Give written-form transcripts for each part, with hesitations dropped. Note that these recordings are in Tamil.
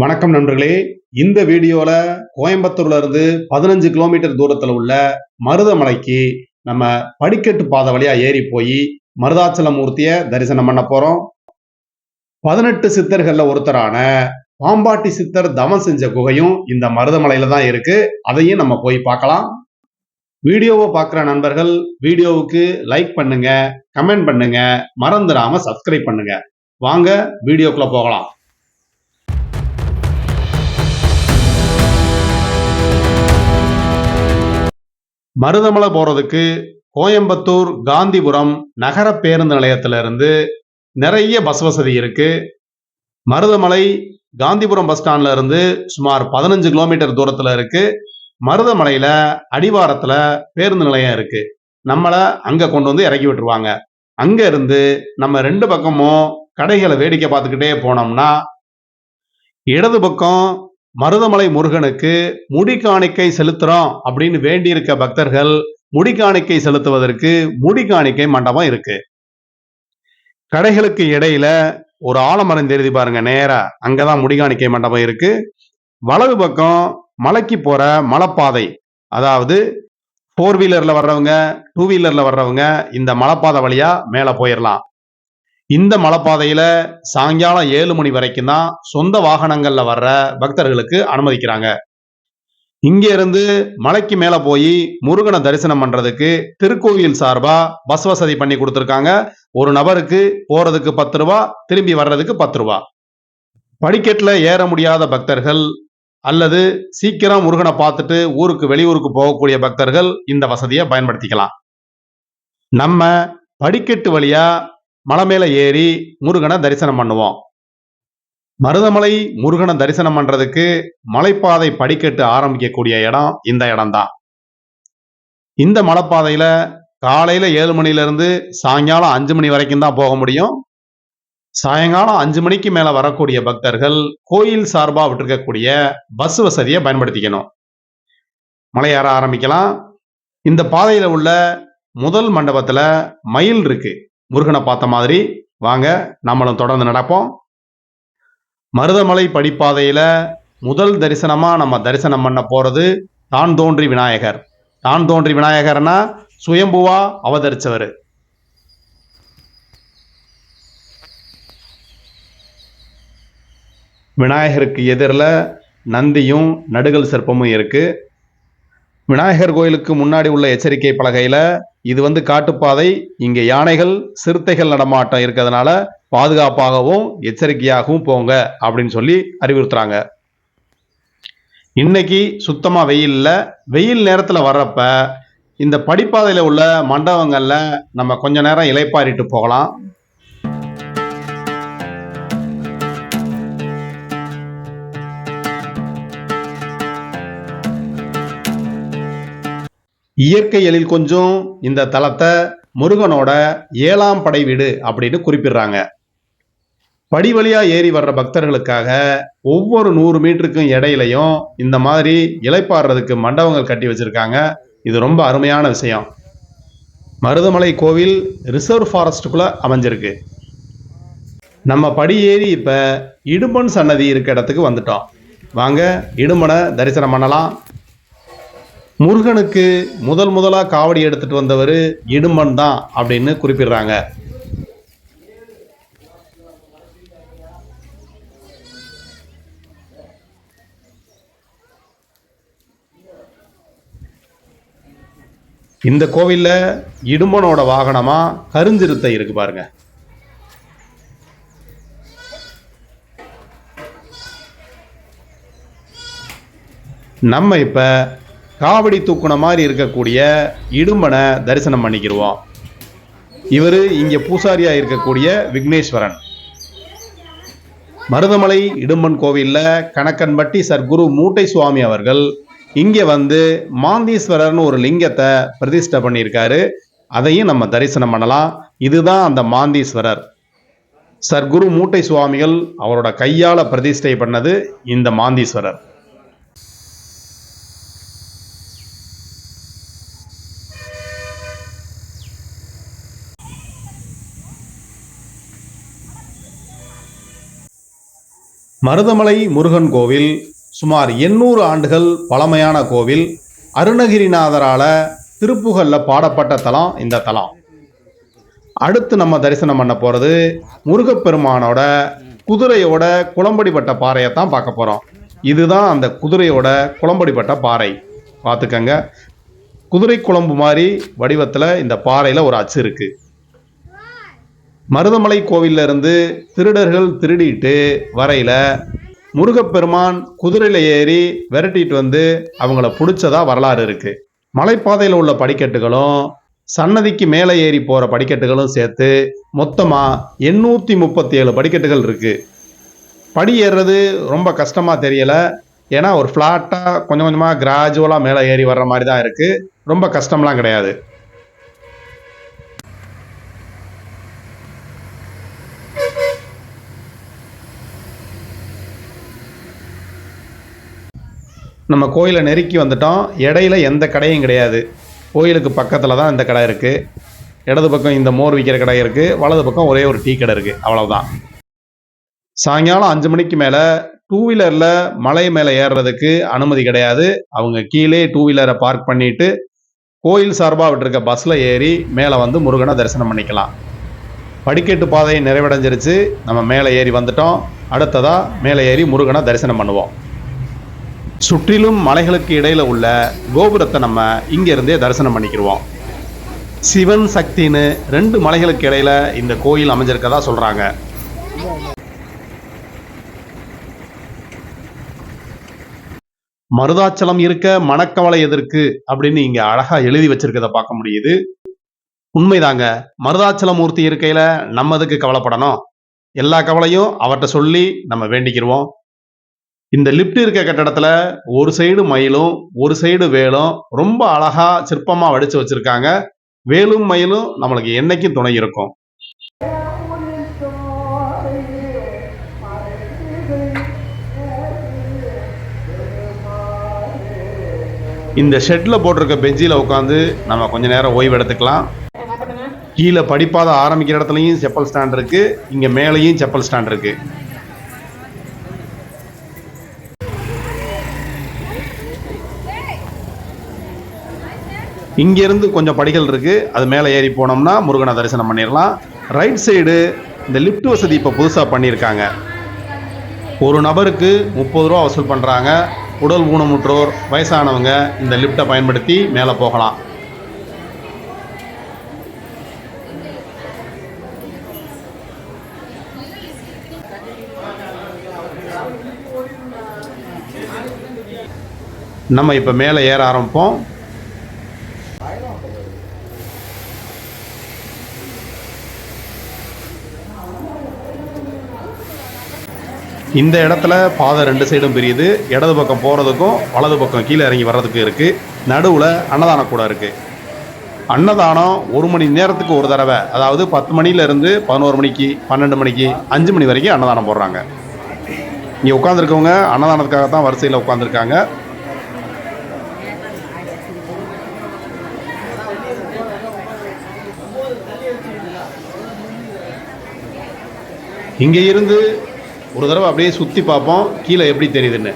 வணக்கம் நண்பர்களே. இந்த வீடியோல கோயம்புத்தூர்ல இருந்து 15 கிலோமீட்டர் தூரத்துல உள்ள மருதமலைக்கு நம்ம படிக்கட்டு பாதை வழியா ஏறி போய் மருதாச்சலமூர்த்திய தரிசனம் பண்ண போறோம். 18 சித்தர்கள்ல ஒருத்தரான பாம்பாட்டி சித்தர் தவம் செஞ்ச குகையும் இந்த மருதமலையில தான் இருக்கு. அதையும் நம்ம போய் பார்க்கலாம். வீடியோவை பார்க்குற நண்பர்கள் வீடியோவுக்கு லைக் பண்ணுங்க, கமெண்ட் பண்ணுங்க, மறந்துடாம சப்ஸ்கிரைப் பண்ணுங்க. வாங்க வீடியோக்குள்ள போகலாம். மருதமலை போறதுக்கு கோயம்புத்தூர் காந்திபுரம் நகர பேருந்து நிலையத்திலிருந்து நிறைய பஸ் வசதி இருக்கு. மருதமலை காந்திபுரம் பஸ் ஸ்டாண்ட்ல இருந்து சுமார் 15 கிலோமீட்டர் தூரத்துல இருக்கு. மருதமலையில அடிவாரத்துல பேருந்து நிலையம் இருக்கு. நம்மளை அங்க கொண்டு வந்து இறக்கி விட்டுருவாங்க. அங்க இருந்து நம்ம ரெண்டு பக்கமும் கடைகளை வேடிக்கை பார்த்துக்கிட்டே போனோம்னா இடது பக்கம் மருதமலை முருகனுக்கு முடிக்காணிக்கை செலுத்துறோம் அப்படின்னு வேண்டி இருக்க பக்தர்கள் முடிக்காணிக்கை செலுத்துவதற்கு முடிக்காணிக்கை மண்டபம் இருக்கு. கடைகளுக்கு இடையில ஒரு ஆலமரம் தெரியுது பாருங்க, நேரா அங்கதான் முடிக்காணிக்கை மண்டபம் இருக்கு. வலது பக்கம் மலைக்கு போற மலைப்பாதை, அதாவது 4 வீலர்ல வர்றவங்க 2 வீலர்ல வர்றவங்க இந்த மலைப்பாதை வழியா மேல போயிடலாம். இந்த மலைப்பாதையில சாயங்காலம் 7 மணி வரைக்கும் தான் சொந்த வாகனங்கள்ல வர்ற பக்தர்களுக்கு அனுமதிக்கிறாங்க. இங்க இருந்து மலைக்கு மேல போய் முருகனை தரிசனம் பண்றதுக்கு திருக்கோயில் சார்பா பஸ் வசதி பண்ணி கொடுத்துருக்காங்க. ஒரு நபருக்கு போறதுக்கு 10 ரூபா, திரும்பி வர்றதுக்கு 10 ரூபா. படிக்கட்டுல ஏற முடியாத பக்தர்கள் அல்லது சீக்கிரம் முருகனை பார்த்துட்டு வெளியூருக்கு போகக்கூடிய பக்தர்கள் இந்த வசதியை பயன்படுத்திக்கலாம். நம்ம படிக்கட்டு வழியா மலை மேல ஏறி முருகனை தரிசனம் பண்ணுவோம். மருதமலை முருகனை தரிசனம் பண்றதுக்கு மலைப்பாதை படிக்கட்டு ஆரம்பிக்கக்கூடிய இடம் இந்த இடம்தான். இந்த மலைப்பாதையில காலையில 7 மணில இருந்து சாயங்காலம் 5 மணி வரைக்கும் தான் போக முடியும். சாயங்காலம் 5 மணிக்கு மேல வரக்கூடிய பக்தர்கள் கோயில் சார்பா விட்டுருக்கக்கூடிய பஸ் வசதியை பயன்படுத்திக்கணும். மலை ஏற ஆரம்பிக்கலாம். இந்த பாதையில உள்ள முதல் மண்டபத்துல மயில் இருக்கு, முருகனை பார்த்த மாதிரி. வாங்க நம்மளும் தொடர்ந்து நடப்போம். மருதமலை படிப்பாதையில முதல் தரிசனமா நம்ம தரிசனம் பண்ண போறது தான் தோன்றி விநாயகர். தான் தோன்றி விநாயகர்னா சுயம்புவா அவதரிச்சவர். விநாயகருக்கு எதிரில் நந்தியும் நடுகல் சிற்பமும் இருக்கு. விநாயகர் கோயிலுக்கு முன்னாடி உள்ள எச்சரிக்கை பலகையில இது காட்டுப்பாதை, இங்க யானைகள் சிறுத்தைகள் நடமாட்டம் இருக்கிறதுனால பாதுகாப்பாகவும் எச்சரிக்கையாகவும் போங்க அப்படின்னு சொல்லி அறிவுறுத்துறாங்க. இன்னைக்கு சுத்தமா வெயில் நேரத்துல வர்றப்ப இந்த படிப்பாதையில உள்ள மண்டபங்கள்ல நம்ம கொஞ்ச நேரம் இளைப்பாறிட்டு போகலாம். இயற்கை எழில் கொஞ்சம் இந்த தலத்தை முருகனோட 7ஆம் படை வீடு அப்படின்னு குறிப்பிடுறாங்க. படி வழியா ஏறி வர்ற பக்தர்களுக்காக ஒவ்வொரு 100 மீட்டருக்கும் இடையிலையும் இந்த மாதிரி இளைப்பாடுறதுக்கு மண்டபங்கள் கட்டி வச்சிருக்காங்க. இது ரொம்ப அருமையான விஷயம். மருதமலை கோவில் ரிசர்வ் ஃபாரஸ்டுக்குள்ள அமைஞ்சிருக்கு. நம்ம படி ஏறி இப்ப இடும்பன் சன்னதி இருக்க இடத்துக்கு வந்துட்டோம். வாங்க இடும்பனை தரிசனம் பண்ணலாம். முருகனுக்கு முதலா காவடி எடுத்துட்டு வந்தவர் இடும்பன் தான் அப்படின்னு குறிப்பிடுறாங்க. இந்த கோவில்ல இடும்பனோட வாகனமா கருஞ்சிறுத்தை இருக்கு பாருங்க. நம்ம இப்ப காவடி தூக்குன மாதிரி இருக்கக்கூடிய இடும்பனை தரிசனம் பண்ணிக்கிடுவோம். இவர் இங்க பூசாரியா இருக்கக்கூடிய விக்னேஸ்வரன். மருதமலை இடும்பன் கோவில்ல கணக்கன்பட்டி சர்க்குரு மூட்டை சுவாமி அவர்கள் இங்க மாந்தீஸ்வரர்னு ஒரு லிங்கத்தை பிரதிஷ்டை பண்ணியிருக்காரு. அதையும் நம்ம தரிசனம் பண்ணலாம். இதுதான் அந்த மாந்தீஸ்வரர். சர்க்குரு மூட்டை சுவாமிகள் அவரோட கையால பிரதிஷ்டை பண்ணது இந்த மாந்தீஸ்வரர். மருதமலை முருகன் கோவில் சுமார் 800 ஆண்டுகள் பழமையான கோவில். அருணகிரிநாதரால திருப்புகழ்ல பாடப்பட்ட தலம் இந்த தலம். அடுத்து நம்ம தரிசனம் பண்ண போறது முருகப்பெருமானோட குதிரையோட குளம்படிப்பட்ட பாறையை தான் பார்க்க போறோம். இதுதான் அந்த குதிரையோட குளம்படிப்பட்ட பாறை. பார்த்துக்கங்க, குதிரை குளம்பு மாதிரி வடிவத்துல இந்த பாறையில ஒரு அச்சு இருக்கு. மருதமலை கோவில்ல இருந்து திருடர்கள் திருடிட்டு வரையில முருகப்பெருமான் குதிரையில ஏறி விரட்டிட்டு வந்து அவங்கள பிடிச்சதா வரலாறு இருக்கு. மலைப்பாதையில் உள்ள படிக்கட்டுகளும் சன்னதிக்கு மேலே ஏறி போற படிக்கட்டுகளும் சேர்த்து மொத்தமா 837 படிக்கட்டுகள் இருக்கு. படி ஏறுறது ரொம்ப கஷ்டமா தெரியல. ஏன்னா ஒரு ஃப்ளாட்டா கொஞ்சம் கொஞ்சமா கிராஜுவலா மேலே ஏறி வர்ற மாதிரி தான் இருக்கு. ரொம்ப கஷ்டம்லாம் கிடையாது. நம்ம கோயிலை நெருக்கி வந்துட்டோம். இடையில எந்த கடையும் கிடையாது. கோயிலுக்கு பக்கத்தில் தான் இந்த கடை இருக்குது. இடது பக்கம் இந்த மோர் விற்கிற கடை இருக்குது, வலது பக்கம் ஒரே ஒரு டீ கடை இருக்குது, அவ்வளவுதான். சாயங்காலம் 5 மணிக்கு மேலே 2 வீலரில் மலை மேலே ஏறுறதுக்கு அனுமதி கிடையாது. அவங்க கீழே 2 வீலரை பார்க் பண்ணிட்டு கோயில் சார்பாக விட்டுருக்க பஸ்ஸில் ஏறி மேலே வந்து முருகனை தரிசனம் பண்ணிக்கலாம். படிக்கட்டு பாதை நிறைவடைஞ்சிருச்சு. நம்ம மேலே ஏறி வந்துட்டோம். அடுத்ததாக மேலே ஏறி முருகனை தரிசனம் பண்ணுவோம். சுற்றிலும் மலைகளுக்கு இடையில உள்ள கோபுரத்தை நம்ம இங்க இருந்தே தரிசனம் பண்ணிக்கிடுவோம். சிவன் சக்தின்னு 2 மலைகளுக்கு இடையில இந்த கோயில் அமைஞ்சிருக்கதா சொல்றாங்க. மருதாச்சலம் இருக்க மனக்கவலை எதற்கு அப்படின்னு இங்க அழகா எழுதி வச்சிருக்கத பார்க்க முடியுது. உண்மைதாங்க. மருதாச்சல மூர்த்தி இருக்கையில நம்ம எதுக்கு கவலைப்படணும்? எல்லா கவலையும் அவர்கிட்ட சொல்லி நம்ம வேண்டிக்கிடுவோம். இந்த லிப்ட் இருக்க கட்டடத்துல ஒரு சைடு மயிலும் ஒரு சைடு வேலும் ரொம்ப அழகா சிற்பமா வடிச்சு வச்சிருக்காங்க. வேலும் மயிலும் நம்மளுக்கு என்னைக்கும் துணை இருக்கும். இந்த ஷெட்ல போட்டிருக்க பெஞ்சில உட்காந்து நம்ம கொஞ்ச நேரம் ஓய்வு எடுத்துக்கலாம். கீழே படிப்பாத ஆரம்பிக்கிற இடத்துலயும் செப்பல் ஸ்டாண்ட் இருக்கு, இங்க மேலேயும் செப்பல் ஸ்டாண்ட் இருக்கு. இங்கேருந்து கொஞ்சம் படிகள் இருக்குது. அது மேலே ஏறி போனோம்னா முருகனை தரிசனம் பண்ணிடலாம். ரைட் சைடு இந்த லிஃப்ட் வசதி இப்போ புதுசாக பண்ணியிருக்காங்க. ஒரு நபருக்கு 30 ரூபா வசூல் பண்ணுறாங்க. உடல் ஊனமுற்றோர், வயசானவங்க இந்த லிஃப்டை பயன்படுத்தி மேலே போகலாம். நம்ம இப்போ மேலே ஏற ஆரம்பிப்போம். இந்த இடத்துல பாதை 2 சைடும் பிரியுது. இடது பக்கம் போகிறதுக்கும் வலது பக்கம் கீழே இறங்கி வர்றதுக்கு இருக்குது. நடுவில் அன்னதானம் கூட இருக்குது. அன்னதானம் 1 மணி நேரத்துக்கு ஒரு தடவை, அதாவது 10 மணிலேருந்து 11 மணிக்கு, 12 மணிக்கு, 5 மணி வரைக்கும் அன்னதானம் போடுறாங்க. இங்கே உட்காந்துருக்கவங்க அன்னதானத்துக்காக தான் வரிசையில் உட்காந்துருக்காங்க. இங்கே இருந்து ஒரு தடவை அப்படியே சுற்றி பார்ப்போம், கீழே எப்படி தெரியுதுன்னு.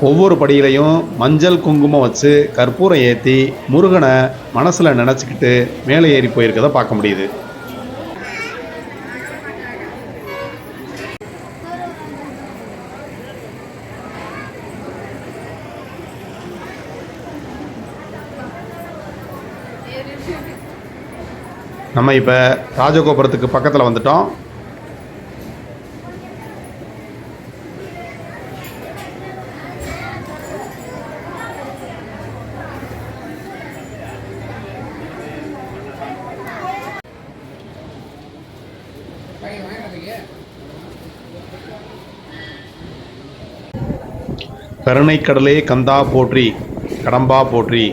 ஒவ்வொரு படியிலையும் மஞ்சள் குங்குமம் வச்சு கற்பூரம் ஏற்றி முருகனை மனசில் நினச்சிக்கிட்டு மேலே ஏறி போயிருக்கதை பார்க்க முடியுது. நம்ம இப்போ ராஜகோபுரத்துக்கு பக்கத்தில் வந்துட்டோம். கருணை கடலே கந்தா போற்றி, கடம்பா போற்றி.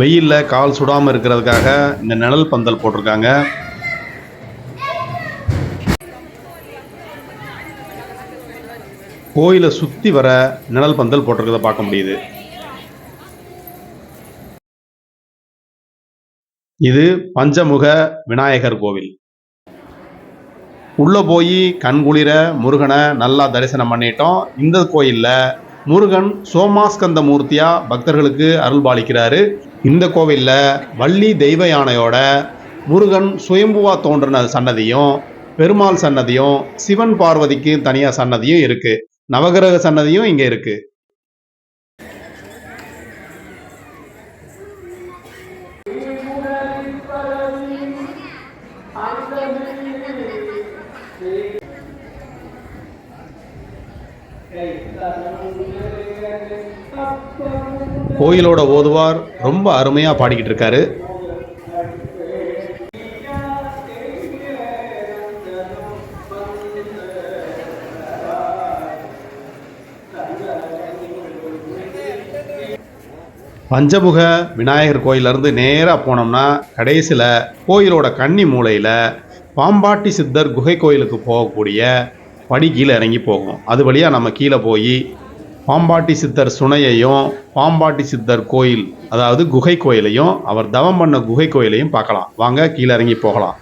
வெயில்ல கால் சுடாம இருக்கிறதுக்காக இந்த நிழல் பந்தல் போட்டிருக்காங்க. கோயிலை சுத்தி வர நிழல் பந்தல் போட்டிருக்கிறத பார்க்க முடியுது. இது பஞ்சமுக விநாயகர் கோவில். உள்ள போய் கண்குளிர முருகனை நல்லா தரிசனம் பண்ணிட்டோம். இந்த கோயில்ல முருகன் சோமாஸ்கந்த மூர்த்தியா பக்தர்களுக்கு அருள்பாலிக்கிறாரு. இந்த கோவில்ல வள்ளி தெய்வ யானையோட முருகன் சுயம்புவா தோன்றின சன்னதியும், பெருமாள் சன்னதியும், சிவன் பார்வதிக்கு தனியா சன்னதியும் இருக்கு. நவகிரக சன்னதியும் இங்க இருக்கு. கோயிலோட ஓதுவார் ரொம்ப அருமையா பாடிக்கிட்டு இருக்காரு. பஞ்சமுக விநாயகர் கோயிலிருந்து நேராக போனோம்னா கடைசியில் கோயிலோட கன்னி மூலையில் பாம்பாட்டி சித்தர் குகை கோயிலுக்கு போகக்கூடிய படி கீழே இறங்கி போகும். அது வழியாக நம்ம கீழே போய் பாம்பாட்டி சித்தர் சுனையையும் பாம்பாட்டி சித்தர் கோயில் அதாவது குகை கோயிலையும் அவர் தவம் பண்ண குகை கோயிலையும் பார்க்கலாம். வாங்க கீழே இறங்கி போகலாம்.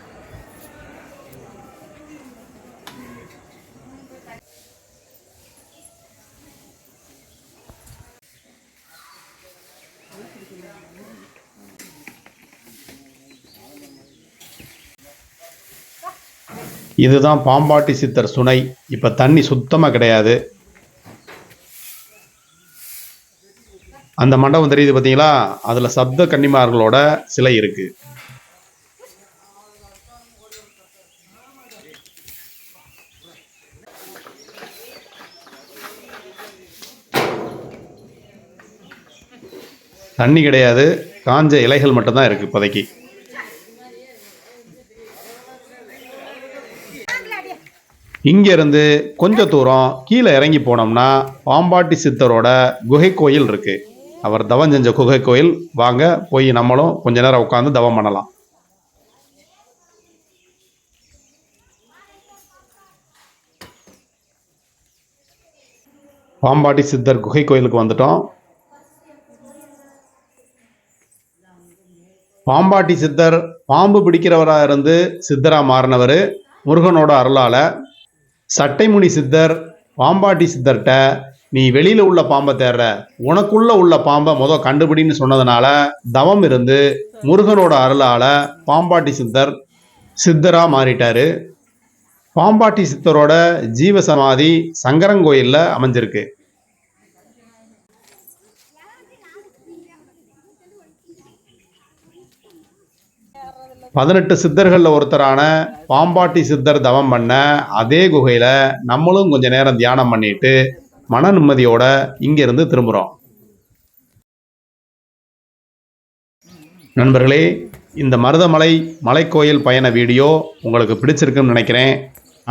இதுதான் பாம்பாட்டி சித்தர் சுனை. இப்போ தண்ணி சுத்தமாக கிடையாது. அந்த மண்டபம் தெரியுது பார்த்தீங்களா, அதில் சப்த கன்னிமார்களோட சிலை இருக்கு. தண்ணி கிடையாது, காஞ்ச இலைகள் மட்டும்தான் இருக்கு இப்போதைக்கு. இங்கிருந்து கொஞ்ச தூரம் கீழே இறங்கி போனோம்னா பாம்பாட்டி சித்தரோட குகை கோயில் இருக்கு. அவர் தவம் செஞ்ச குகை கோயில். வாங்க போய் நம்மளும் கொஞ்ச நேரம் உட்காந்து தவம் பண்ணலாம். பாம்பாட்டி சித்தர் குகை கோயிலுக்கு வந்துட்டோம். பாம்பாட்டி சித்தர் பாம்பு பிடிக்கிறவராக இருந்து சித்தரா மாறினவர். முருகனோட அருளால சட்டைமுனி சித்தர் பாம்பாட்டி சித்தர்கிட்ட நீ வெளியில உள்ள பாம்பை தேடுற, உனக்குள்ள உள்ள பாம்பை கண்டுபிடின்னு சொன்னதுனால தவம் இருந்து முருகனோட அருளால பாம்பாட்டி சித்தர் சித்தரா மாறிட்டாரு. பாம்பாட்டி சித்தரோட ஜீவ சமாதி சங்கரங்கோயில்ல அமைஞ்சிருக்கு. பதினெட்டு சித்தர்களில் ஒருத்தரான பாம்பாட்டி சித்தர் தவம் பண்ண அதே குகையில நம்மளும் கொஞ்ச நேரம் தியானம் பண்ணிட்டு மன நிம்மதியோட இங்கிருந்து திரும்புகிறோம். நண்பர்களே, இந்த மருதமலை மலைக்கோயில் பயண வீடியோ உங்களுக்கு பிடிச்சிருக்குன்னு நினைக்கிறேன்.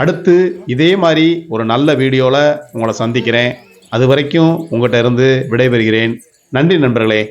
அடுத்து இதே மாதிரி ஒரு நல்ல வீடியோவில் உங்களை சந்திக்கிறேன். அது வரைக்கும் உங்கள்கிட்ட இருந்து விடைபெறுகிறேன். நன்றி நண்பர்களே.